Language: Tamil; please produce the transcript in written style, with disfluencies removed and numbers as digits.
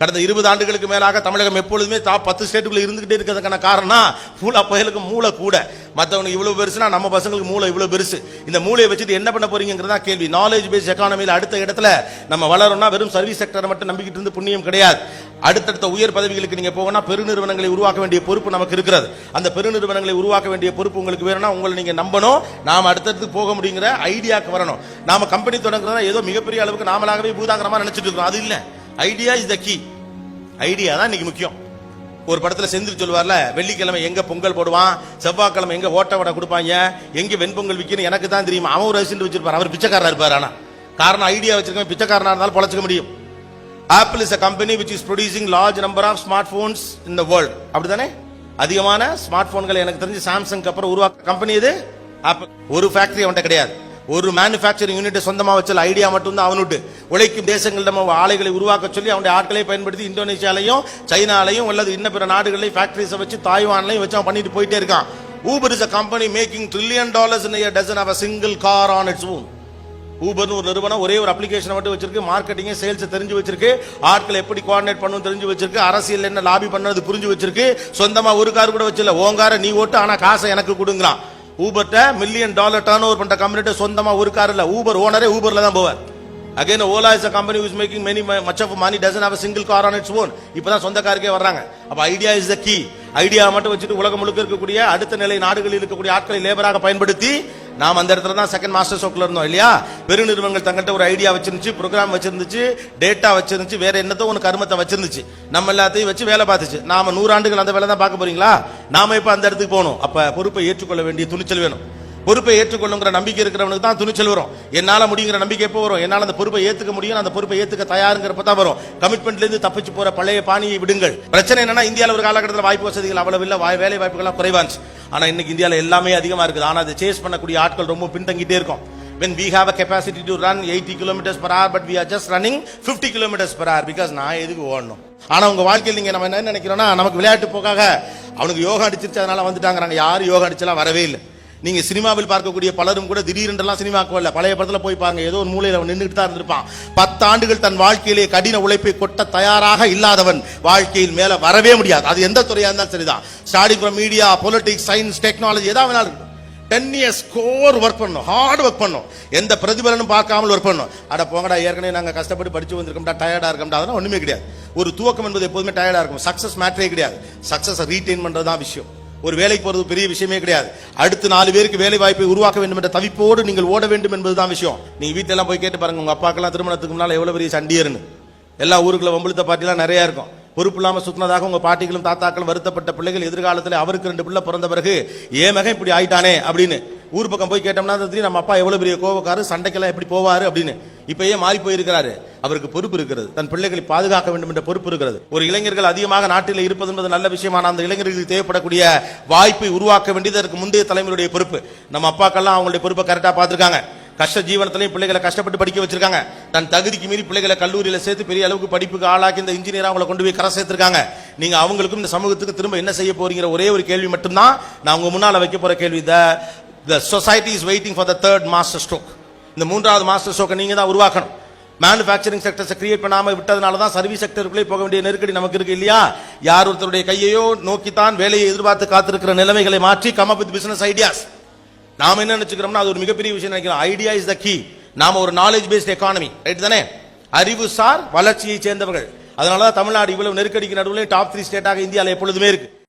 கடந்த 20 ஆண்டுகளுக்கு மேலாக தமிழகம் எப்பொழுதுமே டாப் 10 ஸ்டேட்டுக்குள்ள இருந்துகிட்டே இருக்கிறதுக்கான காரணம் ஃபுல்லா பயலுக்கு மூளை கூட. மற்றவனுக்கு இவ்வளவு பெருசுனா நம்ம பசங்களுக்கு மூளை இவ்வளவு பெருசு. இந்த மூளையை வச்சுட்டு என்ன பண்ண போறீங்கிறதா கேள்வி. நாலேஜ் பேஸ்ட் எக்கானமியில் அடுத்த இடத்துல நம்ம வளரணும்னா வெறும் சர்வீஸ் செக்டரை மட்டும் நம்பிக்கிட்டு இருந்து புண்ணியம் கிடையாது. அடுத்தடுத்த உயர் பதவிகளுக்கு நீங்க போகனா பெருநிறுவனங்களை உருவாக்க வேண்டிய பொறுப்பு நமக்கு இருக்கிறது. அந்த பெருநிறுவனங்களை உருவாக்க வேண்டிய பொறுப்பு உங்களுக்கு வேணும்னா உங்களை நீங்க நம்பணும். நாம அடுத்தடுத்து போக முடியுங்கிற ஐடியாக்கு வரணும். நாம கம்பெனி தொடங்குறதா ஏதோ மிகப்பெரிய அளவுக்கு நாமளாகவே பூதாகரமா நினைச்சிட்டு இருக்கோம். அது இல்ல. Idea is the key. Idea தான் இன்னைக்கு முக்கியம். ஒரு படத்துல செந்தில் சொல்வார்ல, வெள்ளிக்கிழமை எங்க பொங்கல் போடுவான், செவ்வாய்க்கிழமை எங்க ஓட்ட வடை கொடுப்பாங்க, எங்க வெண்பொங்கல் விற்கணும் எனக்கு தான் தெரியும். அவன் ஒரு அசிஸ்டன்ட் வச்சிருப்பார், அவர் பிச்சைக்காரா இருப்பார். ஆனா காரணம் ஐடியா வச்சிருக்கேன், பிச்சைக்காரனா இருந்தாலும் பொழைச்சிக்க முடியும். Apple is a company which is producing large number of smartphones in the world. அப்படிதானே? அதிகமான ஸ்மார்ட் போன்களை எனக்கு தெரிஞ்சு சாம்சங் அப்புறம் உருவாக்க கம்பெனி இது ஆப்பிள். ஒரு ஃபேக்டரி அவன்கிட்ட கிடையாது. ஒரு மேனுஃபேக்சரிங் யூனிட் சொந்தமா வச்சல ஐடியா மட்டும் தான் அவனுட்டு. உழைக்கும் தேசங்களிடம் ஆலைகளை உருவாக்க சொல்லி அவனுடைய ஆட்களை பயன்படுத்தி இந்தோனேஷியாலையும் சைனாலையும் அல்லது இன்னும் பிற நாடுகளையும் ஃபேக்டரிஸை வச்சு தாய்வான்லையும் வச்சு அவன் பண்ணிட்டு போயிட்டே இருக்கான். Uber is a company making $1 trillion in a year, doesn't have a single car on its own. ஊபர்னு ஒரு நிறுவனம் ஒரே ஒரு அப்ளிகேஷன் மட்டும் வச்சிருக்கு, மார்க்கெட்டிங் சேல்ஸ் தெரிஞ்சு வச்சிருக்கு, ஆட்களை எப்படி கோஆர்டினேட் பண்ணணும் தெரிஞ்சு வச்சிருக்கு, அரசியல் என்ன லாபி பண்ணது புரிஞ்சு வச்சிருக்கு. சொந்தமா ஒரு கார் கூட வச்சில்ல, ஓங்கார நீ ஓட்டு ஆனா காசை எனக்கு கொடுங்கறான். ஊபர்ட்ட $1 மில்லியன் டர்ன் ஓவர் பண்ற கம்பெனிட்ட சொந்தமா ஒரு கார் இல்ல. ஊபர் ஓனரே ஊபர்ல தான் போவார். Again, Ola is a company who is making much of money, doesn't have a single car on its own. இப்பதான் சொந்த காருக்கே வர்றாங்க. அப்ப idea is the key. Idea மட்டும் வச்சுட்டு உலகம் முழுக்க இருக்கக்கூடிய அடுத்த நிலை நாடுகளில் இருக்கக்கூடிய ஆட்களை லேபராக பயன்படுத்தி நாம் அந்த இடத்துல தான் செகண்ட் மாஸ்டர் ஸ்ட்ரோக்ல இருந்தோம் இல்லையா. பெருநிறுவனங்கள் தங்கிட்ட ஒரு ஐடியா வச்சிருந்துச்சு, ப்ரோக்ராம் வச்சிருந்துச்சு, டேட்டா வச்சிருந்துச்சு, வேற என்னத்தோ ஒரு கர்மத்தை வச்சிருந்துச்சு. நம்ம எல்லாத்தையும் வச்சு வேலை பார்த்துச்சு. நாம 100 ஆண்டுகள் அந்த வேலை தான் பார்க்க போறீங்களா? நாம இப்ப அந்த இடத்துக்கு போகணும். அப்ப பொறுப்பை ஏற்றுக்கொள்ள வேண்டிய துணிச்சல் வேணும். பொறுப்பை ஏற்றுக்கொள்ளுங்கிற நம்பிக்கை இருக்கிறவனுக்கு தான் துணிச்சல் வரும். என்னால முடியுங்கிற நம்பிக்கை எப்போ வரும்? என்னால அந்த பொறுப்பை ஏத்துக்க முடியும், அந்த பொறுப்பை ஏத்துக்க தயாருங்கிறப்ப தான் வரும். கமிட்மெண்ட்ல இருந்து தப்பிச்சு போற பழைய பாணியை விடுங்கள். பிரச்சனை என்னன்னா, இந்தியாவில் ஒரு காலகட்டத்தில் வாய்ப்பு வசதிகள் அவ்வளவு இல்ல, வேலை வாய்ப்புகள் குறைவாச்சு. ஆனா இன்னைக்கு இந்தியாவில் எல்லாமே அதிகமா இருக்குது. ஆனா அதை சேஸ் பண்ணக்கூடிய ஆட்கள் ரொம்ப பின்தங்கிட்டே இருக்கும். When we have a capacity to run 80 kilometers per hour, but we are just running 50 kilometers per hour because நான் எதுக்கு ஓடணும். ஆனா உங்க வாழ்க்கையில் நீங்க நம்ம என்ன நினைக்கிறோம்னா, நமக்கு விளையாட்டு போக்காக அவனுக்கு யோகா அடிச்சிருச்சு அதனால வந்துட்டாங்க. யாரும் யோகா அடிச்சலாம் வரவே இல்லை. நீங்க சினிமாவில் பார்க்கக்கூடிய பலரும் கூட திடீரென்றெல்லாம் சினிமாக்கு வரல. பழைய படத்துல போய் பாருங்க, ஏதோ ஒரு மூலையில நின்றுட்டு தான் இருந்திருப்பான். 10 ஆண்டுகள் தன் வாழ்க்கையிலே கடின உழைப்பை கொட்ட தயாராக இல்லாதவன் வாழ்க்கையில் மேல வரவே முடியாது. அது எந்த துறையா இருந்தாலும் சரிதான். Starting from media, politics, science, technology, ஏதாவது 10 years கோர் ஒர்க் பண்ணும், ஹார்ட் ஒர்க் பண்ணும், எந்த பிரதிபலனும் பார்க்காமல் ஒர்க் பண்ணும். அட போங்கடா, ஏற்கனவே நாங்க கஷ்டப்பட்டு படிச்சு வந்திருக்கோம்டா, டயர்டா இருக்கோம்டா, அதெல்லாம் ஒண்ணுமே கிடையாது. ஒரு துவக்கம் என்பது எப்போதுமே டயர்டா இருக்கும். சக்சஸ் மேட்டரே கிடையாது. சக்சஸ் ரீடைன் பண்றதுதான் விஷயம். ஒரு வேலைக்கு போறது பெரிய விஷயமே கிடையாது. அடுத்து 4 பேருக்கு வேலை வாய்ப்பை உருவாக்க வேண்டும் என்ற தவிப்போடு நீங்கள் ஓட வேண்டும் என்பதுதான் விஷயம். நீங்க வீட்டுல எல்லாம் போய் கேட்டு பாருங்க, உங்க அப்பாக்கெல்லாம் திருமணத்துக்கு முன்னால எவ்வளவு பெரிய சண்டியர்னு. எல்லா ஊருக்குள்ள வம்புழுத்த பாட்டிலாம் நிறைய இருக்கும். பொறுப்பு இல்லாம சுத்தினதாக உங்க பாட்டிகளும் தாத்தாக்களும் வருத்தப்பட்ட பிள்ளைகள் எதிர்காலத்தில் அவருக்கு 2 பிள்ளை பிறந்த பிறகு ஏன் மகன் இப்படி ஆயிட்டானே அப்படின்னு ஊர் பக்கம் போய் கேட்டோம்னா தெரியும் நம்ம அப்பா எவ்வளவு பெரிய கோபக்காரு, சண்டைக்கெல்லாம் எப்படி போவாரு அப்படின்னு. இப்ப ஏன் மாறி போயிருக்கிறாரு? அவருக்கு பொறுப்பு இருக்கிறது, தன் பிள்ளைகளை பாதுகாக்க வேண்டும் என்ற பொறுப்பு இருக்கிறது. ஒரு இளைஞர்கள் அதிகமாக நாட்டில் இருப்பது என்பது நல்ல விஷயமான அந்த இளைஞர்களுக்கு தேவைப்படக்கூடிய வாய்ப்பை உருவாக்க வேண்டியது அதற்கு முந்தைய தலைமுறையுடைய பொறுப்பு. நம்ம அப்பாக்கெல்லாம் அவங்களுடைய பொறுப்பை கரெக்டா பார்த்திருக்காங்க. கஷ்ட ஜீவனத்திலையும் பிள்ளைகளை கஷ்டப்பட்டு படிக்க வச்சிருக்காங்க. தன் தகுதிக்கு மீறி பிள்ளைகளை கல்லூரியில சேர்த்து பெரிய அளவுக்கு படிப்புக்கு ஆளாக்கி இந்த இன்ஜினியரா அவங்களை கொண்டு போய் கரை சேர்த்திருக்காங்க. நீங்க அவங்களுக்கும் இந்த சமூகத்துக்கு திரும்ப என்ன செய்ய போறீங்கிற ஒரே ஒரு கேள்வி மட்டும்தான் நான் உங்க முன்னால வைக்க போற கேள்வி. The society is waiting for the third master stroke. இந்த 3வது மாஸ்டர் ஸ்ட்ரோக்கை நீங்க தான் உருவாக்கணும். மேனுஃபேக்சரிங் செக்டர்ஸ் கிரியேட் பண்ணாம விட்டதுனால தான் சர்வீஸ் செக்டருக்குள்ளே போக வேண்டிய நெருக்கடி நமக்கு இருக்கு இல்லையா. யார் ஒருத்தருடைய கையையோ நோக்கித்தான் வேலையை எதிர்பார்த்து காத்திருக்கிற நிலைமைகளை மாற்றி come up with business ideas. நாம என்ன நினைச்சுக்கிறோம்னா அது ஒரு மிகப்பெரிய விஷயம் நினைக்கிறோம். Idea is the key. நாம ஒரு நாலேஜ் பேஸ்ட் எக்கானமி, ரைட் தானே? அறிவுசார் வளர்ச்சியை சேர்ந்தவர்கள். அதனாலதான் தமிழ்நாடு இவ்வளவு நெருக்கடிக்கு நடுவில் டாப் 3 ஸ்டேட்டாக இந்தியாவில் எப்பொழுதுமே இருக்கு.